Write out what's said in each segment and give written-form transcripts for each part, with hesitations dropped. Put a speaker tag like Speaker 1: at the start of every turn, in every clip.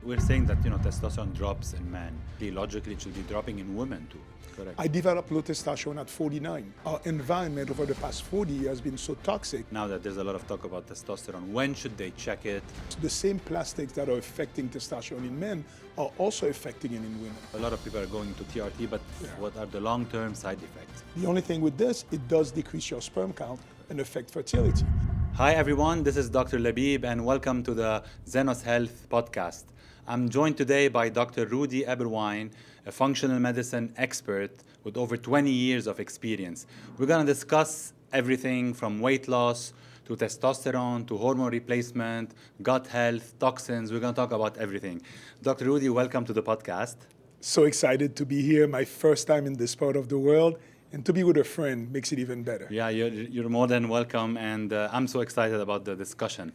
Speaker 1: We're saying that, testosterone drops in men. Logically, it should be dropping in women too. Correct.
Speaker 2: I developed low testosterone at 49. Our environment over the past 40 years has been so toxic.
Speaker 1: Now that there's a lot of talk about testosterone, when should they check it?
Speaker 2: The same plastics that are affecting testosterone in men are also affecting it in women.
Speaker 1: A lot of people are going to TRT, but what are the long-term side effects?
Speaker 2: The only thing with this, it does decrease your sperm count and affect fertility.
Speaker 1: Hi everyone, this is Dr. Labib and welcome to the Zenos Health Podcast. I'm joined today by Dr. Rudy Eberwein, a functional medicine expert with over 20 years of experience. We're going to discuss everything from weight loss to testosterone to hormone replacement, gut health, toxins. We're going to talk about everything. Dr. Rudy, welcome to the podcast.
Speaker 2: So excited to be here, my first time in this part of the world. And to be with a friend makes it even better.
Speaker 1: Yeah, you're more than welcome, and I'm so excited about the discussion.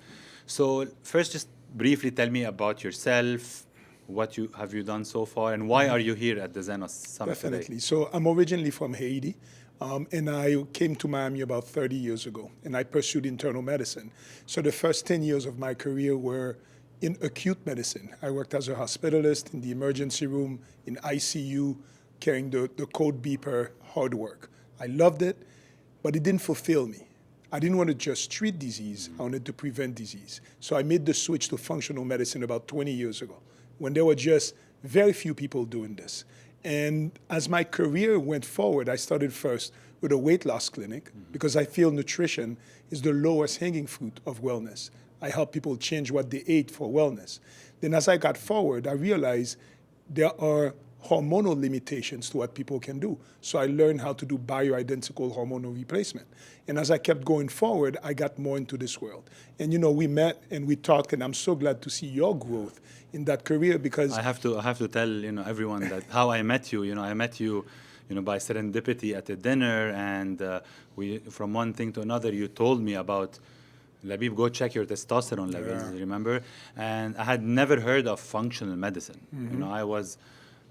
Speaker 1: So first, just briefly tell me about yourself, what have you done so far, and why are you here at the Zenos Summit
Speaker 2: Definitely.
Speaker 1: today?
Speaker 2: So I'm originally from Haiti, and I came to Miami about 30 years ago, and I pursued internal medicine. So the first 10 years of my career were in acute medicine. I worked as a hospitalist in the emergency room, in ICU, carrying the code beeper, hard work. I loved it, but it didn't fulfill me. I didn't want to just treat disease, I wanted to prevent disease. So I made the switch to functional medicine about 20 years ago, when there were just very few people doing this. And as my career went forward, I started first with a weight loss clinic, because I feel nutrition is the lowest hanging fruit of wellness. I help people change what they ate for wellness. Then as I got forward, I realized there are hormonal limitations to what people can do. So I learned how to do bioidentical hormonal replacement. And as I kept going forward, I got more into this world. And we met and we talked, and I'm so glad to see your growth in that career, because
Speaker 1: I have to tell everyone that how I met you. I met you by serendipity at a dinner, and we from one thing to another you told me about Labib, go check your testosterone levels, remember? And I had never heard of functional medicine. I was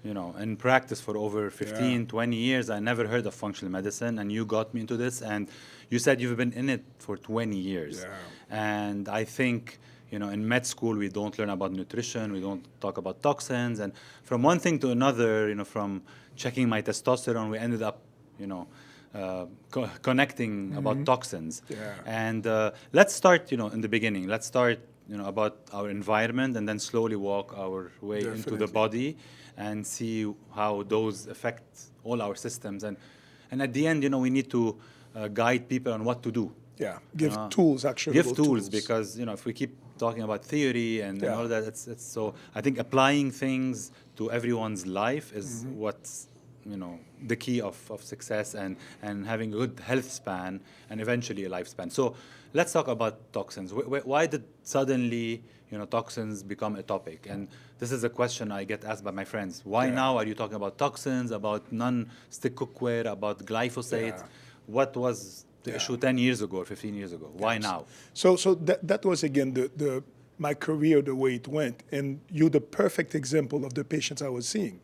Speaker 1: in practice for over 15, 20 years. I never heard of functional medicine, and you got me into this, and you said you've been in it for 20 years.
Speaker 2: Yeah.
Speaker 1: And I think, in med school, we don't learn about nutrition, we don't talk about toxins, and from one thing to another, from checking my testosterone, we ended up, connecting about toxins.
Speaker 2: Yeah.
Speaker 1: And let's start, in the beginning. Let's start, about our environment, and then slowly walk our way into the body and see how those affect all our systems. And at the end, we need to guide people on what to do.
Speaker 2: Yeah, give tools, actually.
Speaker 1: Give tools, because, if we keep talking about theory and all that, it's so, I think applying things to everyone's life is what's, the key of success and having a good health span and eventually a lifespan. So let's talk about toxins. Why did suddenly, toxins become a topic? And this is a question I get asked by my friends. Why now are you talking about toxins, about non-stick cookware, about glyphosate? What was the issue 10 years ago or 15 years ago? Why now?
Speaker 2: So that was, again, my career, the way it went. And you're the perfect example of the patients I was seeing.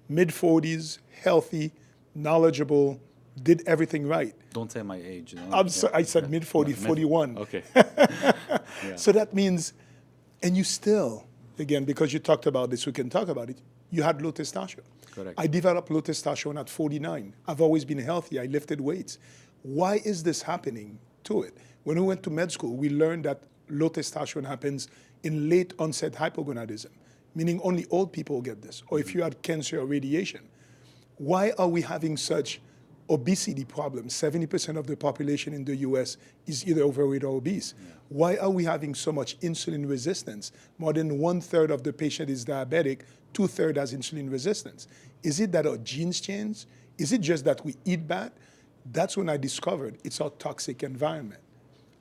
Speaker 2: Mid-40s, healthy, knowledgeable, did everything right.
Speaker 1: Don't say my age.
Speaker 2: I said mid-40s, 41.
Speaker 1: Okay.
Speaker 2: So that means, and you still, again, because you talked about this, we can talk about it, you had low testosterone.
Speaker 1: Correct.
Speaker 2: I developed low testosterone at 49. I've always been healthy. I lifted weights. Why is this happening to it? When we went to med school, we learned that low testosterone happens in late onset hypogonadism, meaning only old people get this, or if you had cancer or radiation. Why are we having such obesity problems? 70% of the population in the US is either overweight or obese. Yeah. Why are we having so much insulin resistance? More than 1/3 of the patient is diabetic, 2/3 has insulin resistance. Is it that our genes change? Is it just that we eat bad? That's when I discovered it's our toxic environment.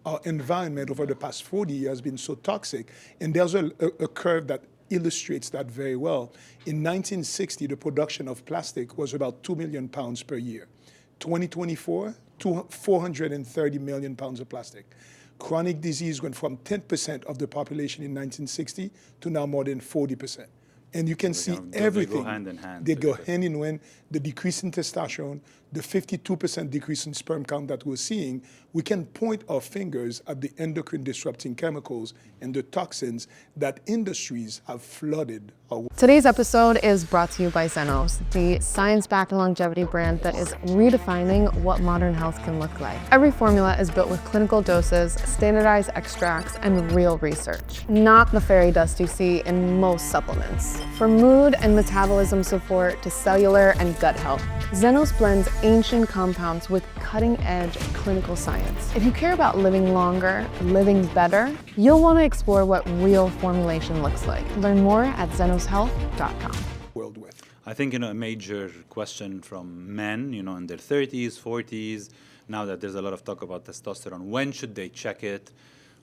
Speaker 2: Our environment over the past 40 years has been so toxic, and there's a curve that illustrates that very well. In 1960, the production of plastic was about 2 million pounds per year. 2024, 430 million pounds of plastic. Chronic disease went from 10% of the population in 1960 to now more than 40%. And you can see
Speaker 1: They
Speaker 2: everything.
Speaker 1: go hand in hand.
Speaker 2: They go hand in hand. The decrease in testosterone, the 52% decrease in sperm count that we're seeing, we can point our fingers at the endocrine-disrupting chemicals and the toxins that industries have flooded our world.
Speaker 3: Today's episode is brought to you by Zenos, the science-backed longevity brand that is redefining what modern health can look like. Every formula is built with clinical doses, standardized extracts, and real research, not the fairy dust you see in most supplements. From mood and metabolism support to cellular and gut health, Zenos blends ancient compounds with cutting-edge clinical science. If you care about living longer, living better, you'll want to explore what real formulation looks like. Learn more at zenoshealth.com.
Speaker 2: World with.
Speaker 1: I think, a major question from men, in their 30s, 40s, now that there's a lot of talk about testosterone, when should they check it?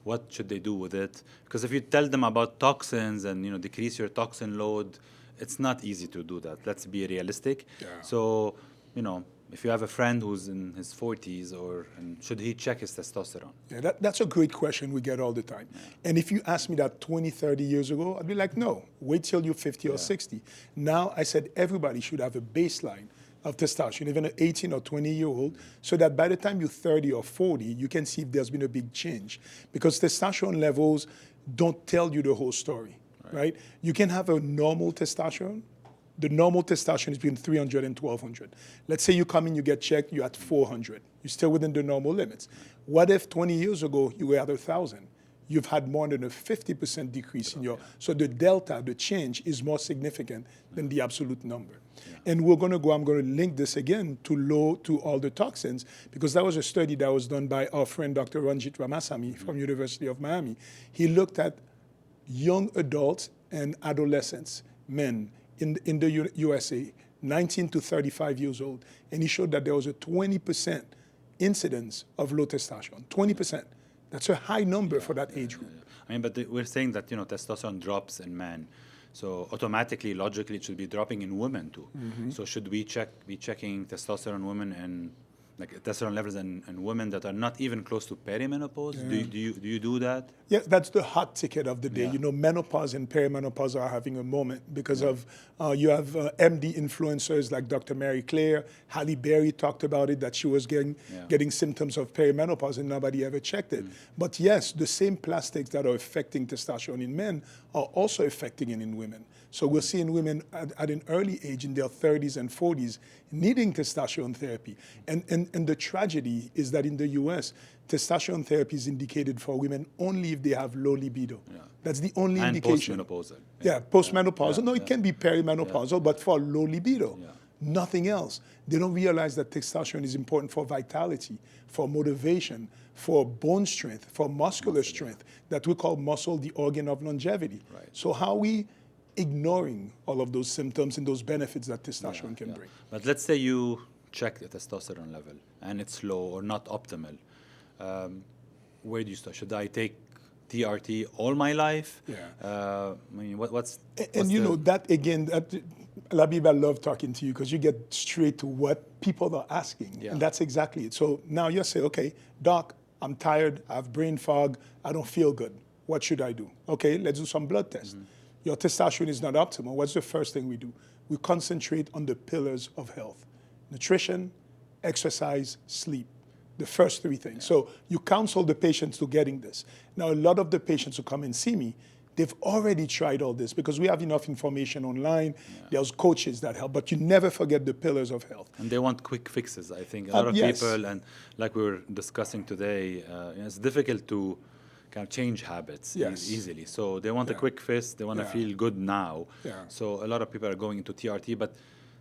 Speaker 1: What should they do with it? Because if you tell them about toxins and, decrease your toxin load, it's not easy to do that. Let's be realistic.
Speaker 2: Yeah.
Speaker 1: So, if you have a friend who's in his 40s, should he check his testosterone?
Speaker 2: Yeah, that's a great question we get all the time. Yeah. And if you asked me that 20, 30 years ago, I'd be like, no, wait till you're 50 or 60. Now I said everybody should have a baseline of testosterone, even an 18 or 20-year-old, so that by the time you're 30 or 40, you can see if there's been a big change. Because testosterone levels don't tell you the whole story, right? You can have a normal testosterone. The normal testosterone is between 300 and 1200. Let's say you come in, you get checked, you're at 400. You're still within the normal limits. What if 20 years ago you were at 1,000? You've had more than a 50% decrease in your, so the delta, the change is more significant than the absolute number. Yeah. And I'm going to link this again to all the toxins, because that was a study that was done by our friend Dr. Ranjit Ramasamy from University of Miami. He looked at young adults and adolescents, men, in the USA, 19 to 35 years old, and he showed that there was a 20% incidence of low testosterone, 20%. That's a high number for that age group.
Speaker 1: I mean, but we're saying that, testosterone drops in men. So automatically, logically, it should be dropping in women too. Mm-hmm. So should we be checking testosterone in women and like testosterone levels in women that are not even close to perimenopause? Yeah. Do you do that?
Speaker 2: Yeah, that's the hot ticket of the day. Yeah. Menopause and perimenopause are having a moment because of you have MD influencers like Dr. Mary Claire, Halle Berry talked about it, that she was getting symptoms of perimenopause and nobody ever checked it. But yes, the same plastics that are affecting testosterone in men are also affecting it in women. So we're seeing women at an early age, in their 30s and 40s, needing testosterone therapy. And the tragedy is that in the US, testosterone therapy is indicated for women only if they have low libido. Yeah. That's the only indication.
Speaker 1: Postmenopausal.
Speaker 2: Yeah, postmenopausal. No, it can be perimenopausal, but for low libido. Yeah. Nothing else. They don't realize that testosterone is important for vitality, for motivation, for bone strength, for muscular strength, that we call muscle the organ of longevity. Right. So how we ignoring all of those symptoms and those benefits that testosterone can bring.
Speaker 1: But let's say you check the testosterone level and it's low or not optimal. Where do you start? Should I take TRT all my life? Yeah. What's
Speaker 2: that again, Labib, I love talking to you because you get straight to what people are asking. Yeah. And that's exactly it. So now you say, okay, doc, I'm tired, I have brain fog, I don't feel good. What should I do? Okay, let's do some blood tests. Mm-hmm. Your testosterone is not optimal. What's the first thing we do? We concentrate on the pillars of health: nutrition, exercise, sleep. The first three things. Yeah. So you counsel the patients to getting this. Now, a lot of the patients who come and see me, they've already tried all this because we have enough information online. Yeah. There's coaches that help, but you never forget the pillars of health.
Speaker 1: And they want quick fixes, I think. A lot of people, and like we were discussing today, it's difficult to kind of change habits easily. So they want a quick fix. They want to feel good now. Yeah. So a lot of people are going into TRT, but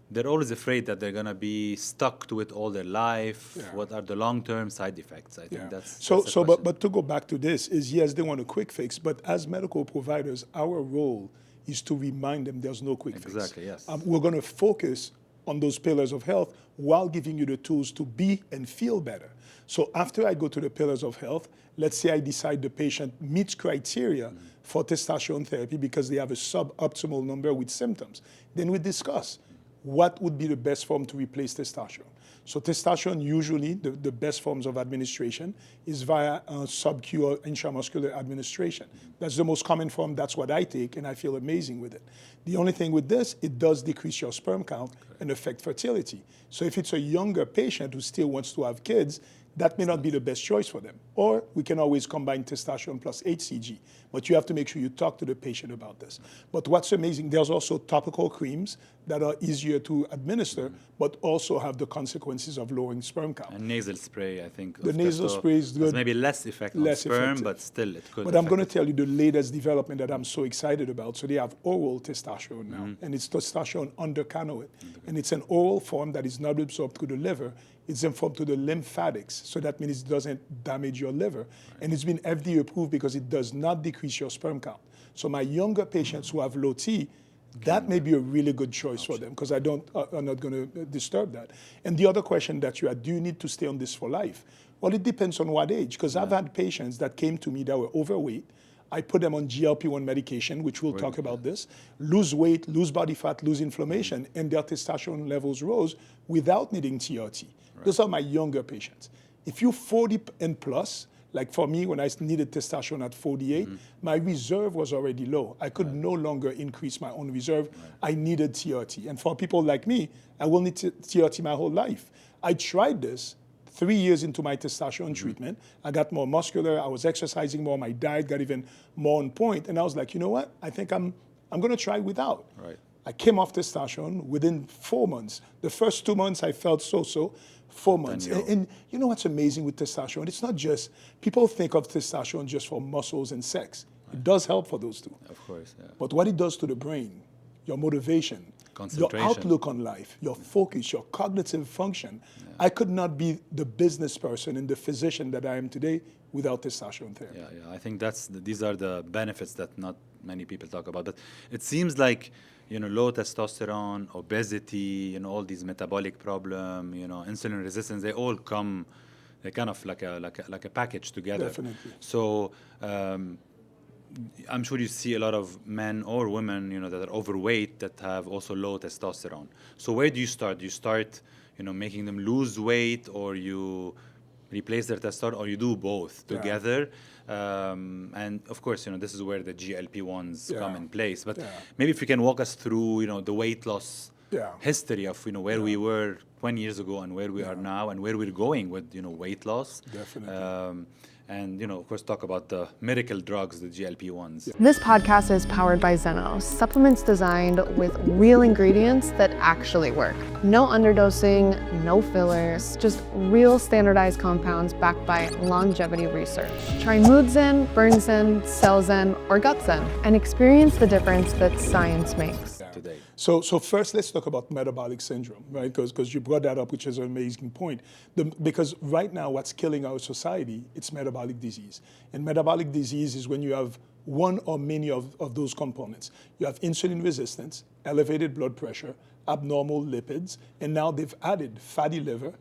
Speaker 1: they're always afraid that they're going to be stuck to it all their life. Yeah. What are the long-term side effects? I think that's
Speaker 2: but to go back to this is, yes, they want a quick fix, but as medical providers, our role is to remind them there's no quick fix.
Speaker 1: Exactly, yes.
Speaker 2: We're going to focus on those pillars of health while giving you the tools to be and feel better. So after I go to the pillars of health, let's say I decide the patient meets criteria for testosterone therapy because they have a suboptimal number with symptoms. Then we discuss what would be the best form to replace testosterone. So testosterone, usually the best forms of administration is via sub-Q or intramuscular administration. That's the most common form. That's what I take, and I feel amazing with it. The only thing with this, it does decrease your sperm count and affect fertility. So if it's a younger patient who still wants to have kids, that may not be the best choice for them. Or we can always combine testosterone plus HCG, but you have to make sure you talk to the patient about this. But what's amazing, there's also topical creams that are easier to administer, but also have the consequences of lowering sperm count.
Speaker 1: And nasal spray, I think.
Speaker 2: The nasal spray is good.
Speaker 1: Maybe less effect on sperm,
Speaker 2: effective.
Speaker 1: but still it could.
Speaker 2: But I'm going to tell you the latest development that I'm so excited about. So they have oral testosterone now, and it's testosterone under canoate. And it's an oral form that is not absorbed through the liver. It's informed to the lymphatics, so that means it doesn't damage your liver. Right. And it's been FDA approved because it does not decrease your sperm count. So my younger patients who have low T, that may be a really good choice for them because I'm not going to disturb that. And the other question that you had, do you need to stay on this for life? Well, it depends on what age, because I've had patients that came to me that were overweight. I put them on GLP-1 medication, which we'll talk about this, lose weight, lose body fat, lose inflammation, and their testosterone levels rose without needing TRT. Right. Those are my younger patients. If you're 40 and plus, like for me, when I needed testosterone at 48, my reserve was already low. I could no longer increase my own reserve. I needed TRT. And for people like me, I will need TRT my whole life. I tried this 3 years into my testosterone treatment. I got more muscular. I was exercising more. My diet got even more on point. And I was like, you know what? I think I'm going to try without.
Speaker 1: Right.
Speaker 2: I came off testosterone within 4 months. The first 2 months, I felt so. 4 months. And you know what's amazing with testosterone? It's not just, people think of testosterone just for muscles and sex. It does help for those two.
Speaker 1: Of course, yeah.
Speaker 2: But what it does to the brain, your motivation, your outlook on life, your focus, your cognitive function. I could not be the business person and the physician that I am today without testosterone therapy.
Speaker 1: Yeah. I think these are the benefits that not many people talk about. That it seems like, low testosterone, obesity, all these metabolic problem, insulin resistance, they all come, they kind of like a package together.
Speaker 2: Definitely.
Speaker 1: So I'm sure you see a lot of men or women, that are overweight that have also low testosterone. So where do you start? Do you start, making them lose weight, or you replace their testosterone, or you do both together? And of course, this is where the GLP-1s come in place. But maybe if you can walk us through, the weight loss history of, where we were 20 years ago and where we are now and where we're going with, weight loss.
Speaker 2: Definitely.
Speaker 1: And, of course, talk about the miracle drugs, the GLP-1s.
Speaker 3: This podcast is powered by Zenos, supplements designed with real ingredients that actually work. No underdosing, no fillers, just real standardized compounds backed by longevity research. Try Mood Zen, Burn Zen, Cell Zen, or Gut Zen, and experience the difference that science makes.
Speaker 1: Today.
Speaker 2: So first, let's talk about metabolic syndrome, right? Because you brought that up, which is an amazing point. Because right now, what's killing our society, it's metabolic disease. And metabolic disease is when you have one or many of those components. You have insulin resistance, elevated blood pressure, abnormal lipids, and now they've added fatty liver.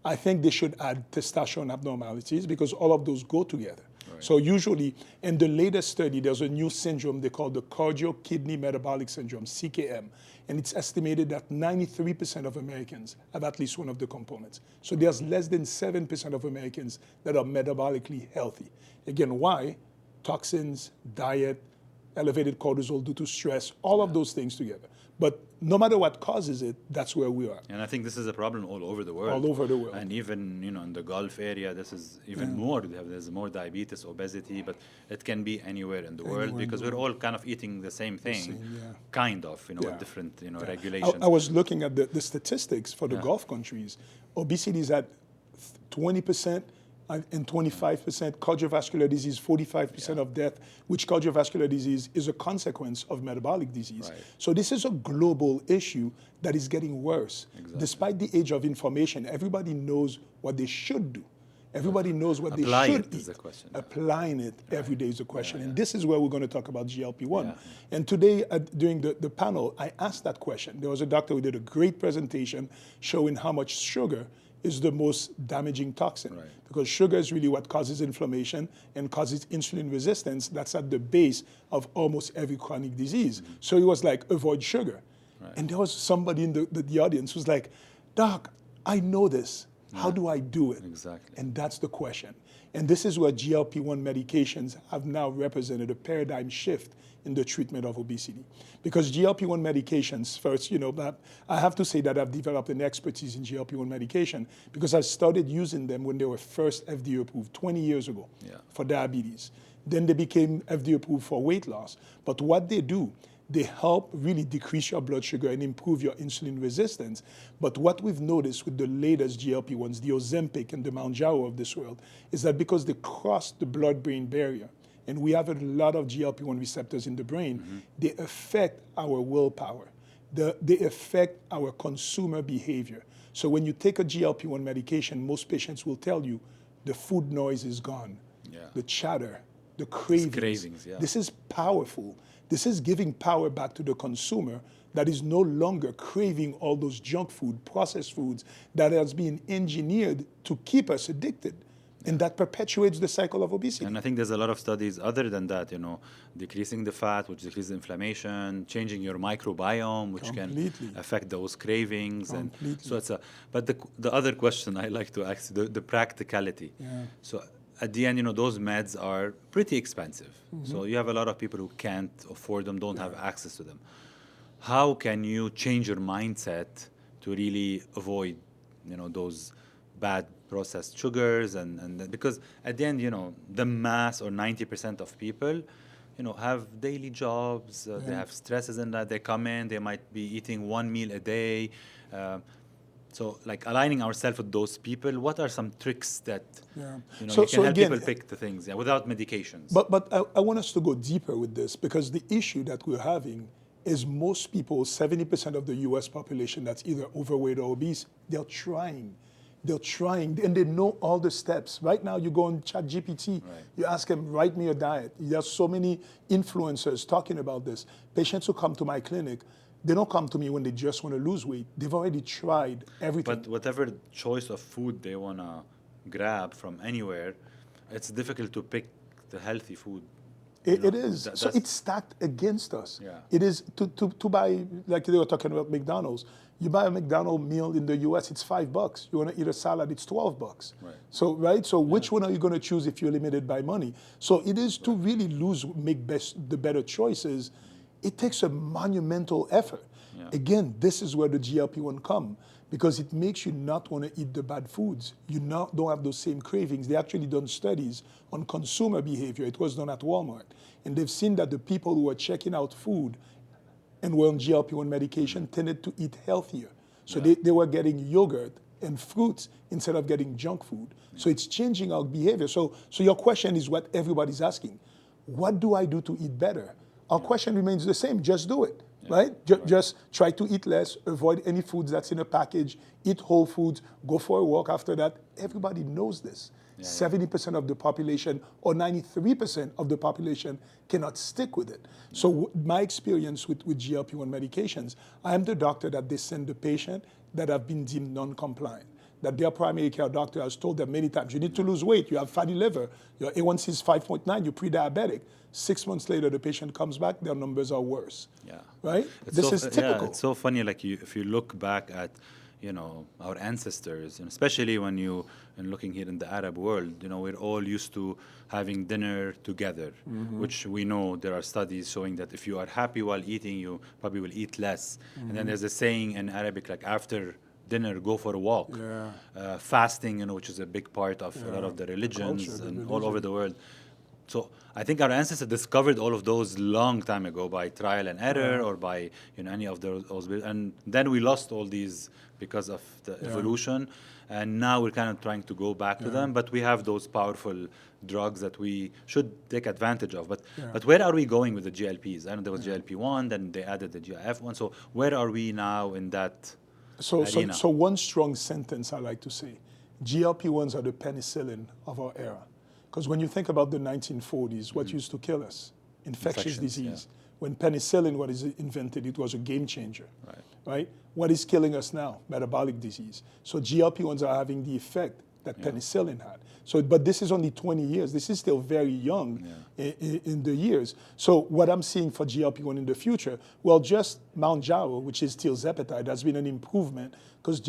Speaker 2: I think they should add testosterone abnormalities because all of those go together. So usually, in the latest study, there's a new syndrome they call the cardio-kidney metabolic syndrome, CKM. And it's estimated that 93% of Americans have at least one of the components. So there's less than 7% of Americans that are metabolically healthy. Again, why? Toxins, diet, elevated cortisol due to stress, all of those things together. But no matter what causes it, that's where we are.
Speaker 1: And I think this is a problem all over the world.
Speaker 2: All over the world.
Speaker 1: And even, in the Gulf area, this is even more. There's more diabetes, obesity, but it can be anywhere in the world because we're all kind of eating the same thing, kind of, with different, regulations.
Speaker 2: I was looking at the statistics for the Gulf countries. Obesity is at 20%. And 25% cardiovascular disease, 45% of death, which cardiovascular disease is a consequence of metabolic disease.
Speaker 1: Right.
Speaker 2: So this is a global issue that is getting worse. Exactly. Despite the age of information, everybody knows what they should do. Everybody knows what they should eat.
Speaker 1: Is the question.
Speaker 2: Applying it every day is the question. And this is where we're going to talk about GLP-1. And today, during the panel, I asked that question. There was a doctor who did a great presentation showing how much sugar is the most damaging toxin.
Speaker 1: Right.
Speaker 2: Because sugar is really what causes inflammation and causes insulin resistance. That's at the base of almost every chronic disease. So he was like, avoid sugar. Right. And there was somebody in the audience who was like, Doc, I know this. How do I do it?
Speaker 1: Exactly.
Speaker 2: And that's the question. And this is where GLP-1 medications have now represented a paradigm shift in the treatment of obesity. Because GLP-1 medications, first, I have to say that I've developed an expertise in GLP-1 medication because I started using them when they were first FDA approved 20 years ago for diabetes. Then they became FDA approved for weight loss. But what they do, they help really decrease your blood sugar and improve your insulin resistance. But what we've noticed with the latest GLP-1s, the Ozempic and the Mounjaro of this world, is that because they cross the blood-brain barrier, and we have a lot of GLP-1 receptors in the brain, they affect our willpower. They affect our consumer behavior. So when you take a GLP-1 medication, most patients will tell you the food noise is gone, the chatter, the cravings. This is powerful. This is giving power back to the consumer that is no longer craving all those junk food, processed foods that has been engineered to keep us addicted. And that perpetuates the cycle of obesity.
Speaker 1: And I think there's a lot of studies other than that, decreasing the fat, which decreases inflammation, changing your microbiome, which can affect those cravings. And so but the other question I like to ask, the practicality. So at the end, those meds are pretty expensive. So you have a lot of people who can't afford them, don't have access to them. How can you change your mindset to really avoid, those bad processed sugars? And because at the end, the mass or 90% of people, have daily jobs, they have stresses in that, they come in, they might be eating one meal a day. So, aligning ourselves with those people, what are some tricks that you can help people pick the things without medications?
Speaker 2: But I want us to go deeper with this because the issue that we're having is most people, 70% of the U.S. population that's either overweight or obese, they're trying, and they know all the steps. Right now, you go on ChatGPT, you ask them, write me a diet. There's so many influencers talking about this. Patients who come to my clinic, they don't come to me when they just want to lose weight. They've already tried everything.
Speaker 1: But whatever choice of food they want to grab from anywhere, it's difficult to pick the healthy food.
Speaker 2: It is. So it's stacked against us. It is to buy, like they were talking about McDonald's. You buy a McDonald's meal in the U.S., it's $5. You want to eat a salad, it's $12. So which one are you going to choose if you're limited by money? So it is to really make the better choices. It takes a monumental effort. Again, this is where the GLP-1 come because it makes you not want to eat the bad foods. You don't have those same cravings. They actually done studies on consumer behavior. It was done at Walmart. And they've seen that the people who were checking out food and were on GLP-1 medication tended to eat healthier. So they were getting yogurt and fruits instead of getting junk food. So it's changing our behavior. So your question is what everybody's asking. What do I do to eat better? Our question remains the same. Just do it, right? Just try to eat less, avoid any foods that's in a package, eat whole foods, go for a walk after that. Everybody knows this. 70% of the population or 93% of the population cannot stick with it. So my experience with GLP-1 medications, I am the doctor that they send the patient that have been deemed non-compliant, that their primary care doctor has told them many times, you need to lose weight, you have fatty liver, your A1C is 5.9, you're pre-diabetic. 6 months later, the patient comes back, their numbers are worse. Right? This is typical.
Speaker 1: It's so funny, if you look back at, our ancestors, and especially when looking here in the Arab world, we're all used to having dinner together, which we know there are studies showing that if you are happy while eating, you probably will eat less. And then there's a saying in Arabic, after dinner, go for a walk. Fasting, which is a big part of a lot of the religions and all over the world. So I think our ancestors discovered all of those long time ago by trial and error or by any of those, and then we lost all these because of the evolution, and now we're kind of trying to go back to them. But we have those powerful drugs that we should take advantage of. But where are we going with the GLPs? I know there was GLP-1, then they added the GIF-1. So where are we now in that arena?
Speaker 2: So one strong sentence I like to say: GLP-1s are the penicillin of our era. Because when you think about the 1940s, what used to kill us? Infectious disease. When penicillin was invented, it was a game changer. Right? What is killing us now? Metabolic disease. So GLP-1s are having the effect that penicillin had. So, but this is only 20 years. This is still very young in the years. So what I'm seeing for GLP-1 in the future, well, just Mounjaro, which is tirzepatide, has been an improvement because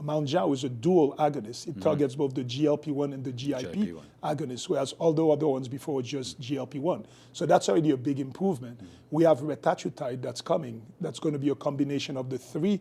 Speaker 2: Mounjaro is a dual agonist. It targets both the GLP-1 and the GIP agonist, whereas all the other ones before were just GLP-1. So that's already a big improvement. We have retatrutide that's coming. That's going to be a combination of the three.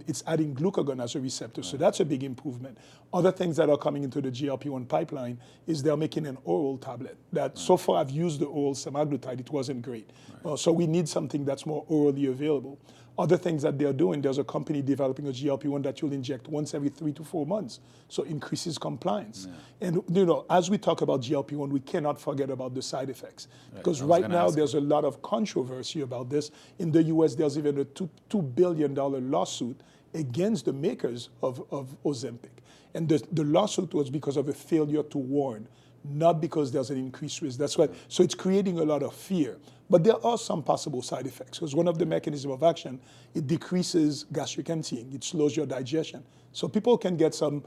Speaker 2: It's adding glucagon as a receptor, so that's a big improvement. Other things that are coming into the GLP-1 pipeline is they're making an oral tablet. That so far I've used the oral semaglutide, it wasn't great. So we need something that's more orally available. Other things that they're doing, there's a company developing a GLP-1 that you'll inject once every 3 to 4 months, so increases compliance. And as we talk about GLP-1, we cannot forget about the side effects. Because right now there's a lot of controversy about this. In the US, there's even a $2 billion lawsuit against the makers of Ozempic. And the lawsuit was because of a failure to warn, not because there's an increased risk. That's why. So it's creating a lot of fear. But there are some possible side effects, because one of the mechanisms of action, it decreases gastric emptying. It slows your digestion. So people can get some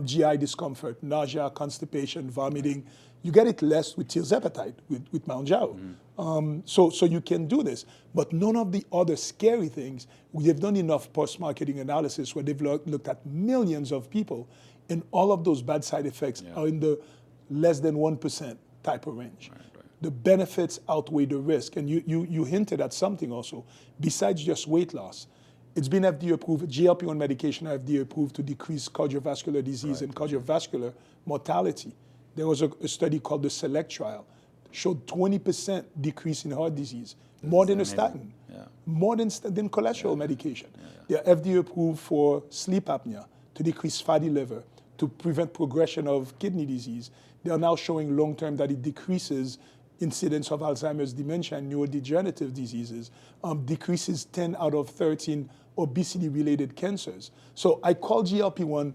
Speaker 2: GI discomfort, nausea, constipation, vomiting. You get it less with tirzepatide, with Mounjaro. So you can do this. But none of the other scary things, we have done enough post-marketing analysis where they've looked at millions of people, and all of those bad side effects are in the less than 1% type of range. The benefits outweigh the risk. And you hinted at something also. Besides just weight loss, it's been FDA approved, GLP-1 medication are FDA approved to decrease cardiovascular disease and cardiovascular mortality. There was a study called the SELECT trial, showed 20% decrease in heart disease, more than a statin, more than cholesterol medication. They're FDA approved for sleep apnea, to decrease fatty liver, to prevent progression of kidney disease. They are now showing long-term that it decreases incidence of Alzheimer's, dementia, and neurodegenerative diseases, decreases 10 out of 13 obesity-related cancers. So I call GLP-1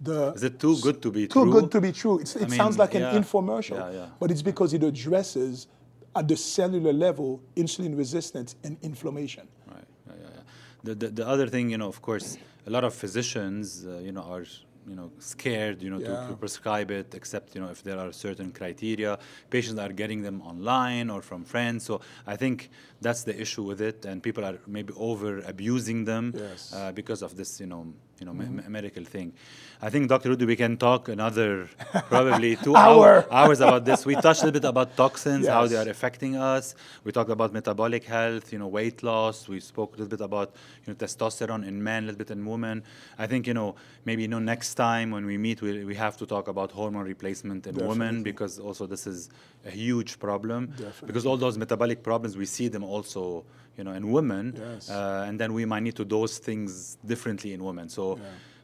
Speaker 1: Is it too good to be true?
Speaker 2: Too good to be true. It sounds like an infomercial, but it's because it addresses, at the cellular level, insulin resistance and inflammation.
Speaker 1: Right. The other thing, of course, a lot of physicians, are scared, to prescribe it, except, if there are certain criteria. Patients are getting them online or from friends. So I think that's the issue with it, and people are maybe over abusing them because of this, medical thing. I think, Dr. Rudy, we can talk another probably 2 hours about this. We touched a little bit about toxins, how they are affecting us. We talked about metabolic health, weight loss. We spoke a little bit about testosterone in men, a little bit in women. I think, maybe next time when we meet, we have to talk about hormone replacement in women, because also this is a huge problem. Because all those metabolic problems, we see them also in women, and then we might need to dose things differently in women. So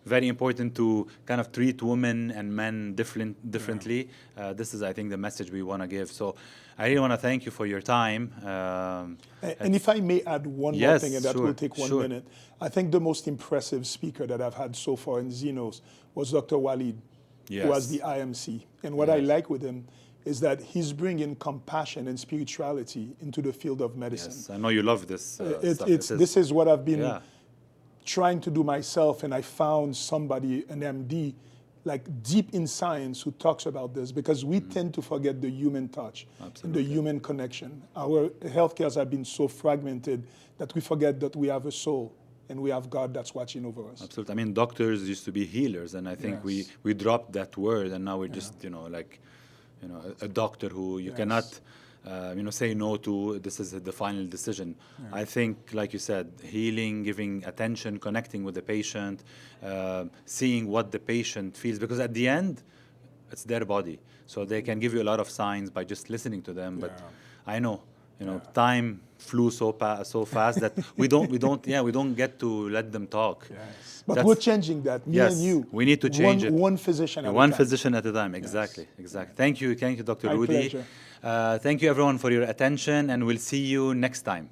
Speaker 1: very important to kind of treat women and men differently. This is, I think, the message we want to give. So I really want to thank you for your time.
Speaker 2: And if I may add one more thing, and that will take 1 minute. I think the most impressive speaker that I've had so far in Zenos was Dr. Walid, who has the IMC. And what I like with him is that he's bringing compassion and spirituality into the field of medicine.
Speaker 1: Yes, I know you love this stuff.
Speaker 2: This is what I've been trying to do myself, and I found somebody, an MD, like deep in science, who talks about this, because we tend to forget the human touch and the human connection. Our healthcares have been so fragmented that we forget that we have a soul and we have God that's watching over us.
Speaker 1: Absolutely. I mean, doctors used to be healers, and I think we dropped that word, and now we're just, a doctor who you cannot say no to. This is the final decision. I think, like you said, healing, giving attention, connecting with the patient, seeing what the patient feels, because at the end, it's their body. So they can give you a lot of signs by just listening to them. But I know, time flew so fast that we don't get to let them talk.
Speaker 2: But we're changing that, me and you.
Speaker 1: We need to change it.
Speaker 2: One physician at a time.
Speaker 1: One physician at a time, exactly. Thank you, Dr. Rudy.
Speaker 2: Pleasure.
Speaker 1: Thank you, everyone, for your attention, and we'll see you next time.